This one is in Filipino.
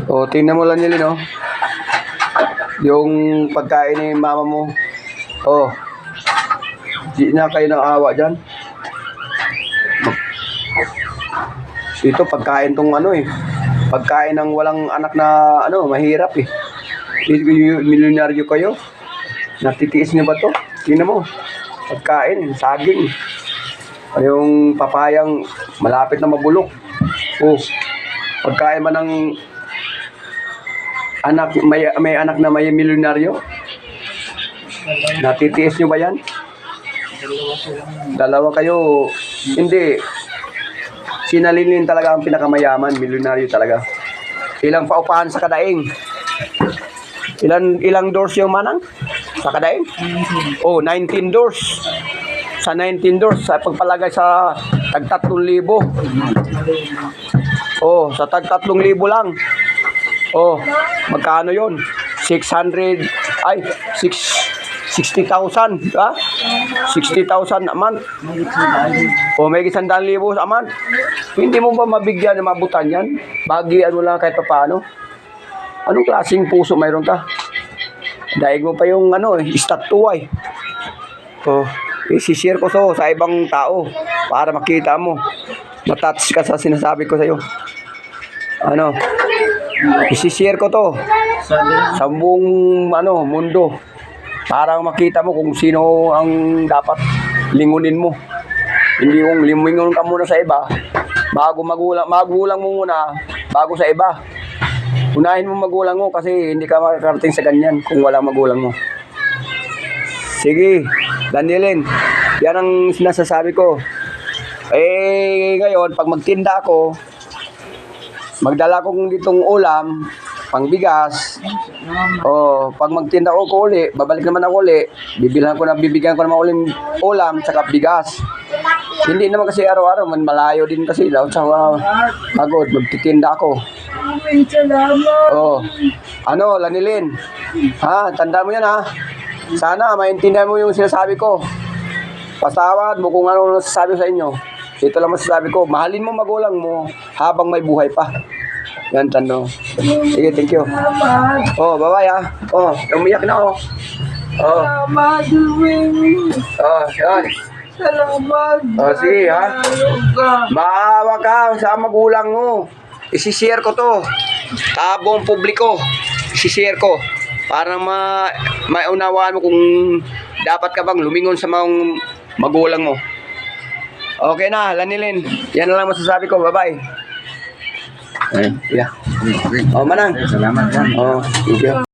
O, tingnan mo lang nila, no? Yung pagkain ni mama mo. Oh. Di na kayo naawa dyan. Ito, pagkain tong ano eh. Pagkain ng walang anak na ano, mahirap eh. Milyonaryo kayo. Natitiis niyo ba to? Tingnan mo. Pagkain, saging. Yung papayang malapit na mabulok. Oh. Pagkain man ng anak, may anak na may milyonaryo. Natitiis niyo ba yan? Dalawa kayo. Hindi. Sinalinin talaga ang pinakamayaman, milyonaryo talaga. Ilang paupahan sa kadaing? Ilang doors yung manang? Sa kadaing? Oh, 19 doors. Sa 19 doors, sa pagpalagay sa tag 3,000. Oh, sa tag 3,000 lang. Oh, magkano yon? 60,000, ha? 60,000 a month. O may 100,000 a month. Hindi mo ba mabigyan na mabutan yan? Bagian mo lang kahit pa paano. Anong klaseng puso mayroon ka? Daig mo pa yung ano, estatuwa eh. O, isi-share ko sa ibang tao para makita mo. Matouch ka sa sinasabi ko sa'yo. Ano? Isi-share ko to sa buong ano, mundo. Para makita mo kung sino ang dapat lingunin mo. Hindi kung limingon ka muna sa iba, magulang mo muna, bago sa iba. Unahin mo magulang mo kasi hindi ka makakarating sa ganyan kung wala magulang mo. Sige, Danielin, yan ang sinasasabi ko. Eh, ngayon, pag magtinda ako, magdala kong ditong ulam, pangbigas. O, pag magtinda ko uli, babalik naman ako uli, bibigyan ko naman uling ulam, tsaka bigas. Hindi naman kasi araw-araw, malayo din kasi daw sa pagod, magtitinda ako. Oh, ano, Lanilin? Ha, tanda mo yan ha. Sana maintindihan mo yung sinasabi ko. Pasawad mo kung ano nasasabi sa inyo. Ito lang masasabi ko, mahalin mo magulang mo habang may buhay pa. Yan, tando. Sige, thank you. Oh, bye-bye ha. Oh, umiyak na oh. Oh. Oh, yan. Salamat. Oh, sige ha. Maawa ka sa magulang mo. Isi-share ko to. Buong publiko. Isi-share ko. Para maunawaan mo kung dapat ka bang lumingon sa mga magulang mo. Okay na, Lanilin. Yan na lang masasabi ko. Bye-bye. Yeah. Oh, manang. Salamat. Oh, thank you.